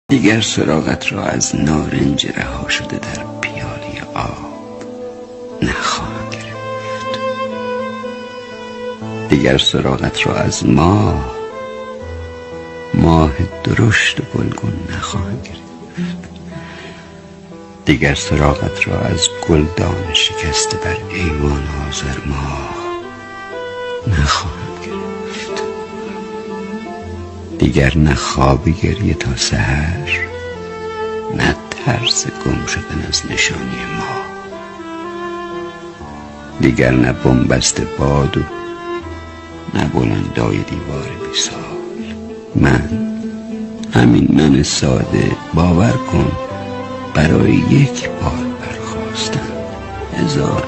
دیگر سراغت را از نارنج رها شده در پیاله آب نخواهم گرفت. دیگر سراغت را از ماه درشت و گلگون نخواهم گرفت. دیگر سراغت را از گلدان شکسته بر ایوان آذر ماه نخواهم گرفت. دیگر نه خواب گریه تا سحر، نه ترس گم شدن از نشانی ما. دیگر نه بنبست باد و نه بلندای دیوار بیسال. همین من ساده، باور کن، برای یک بار برخواستم 1000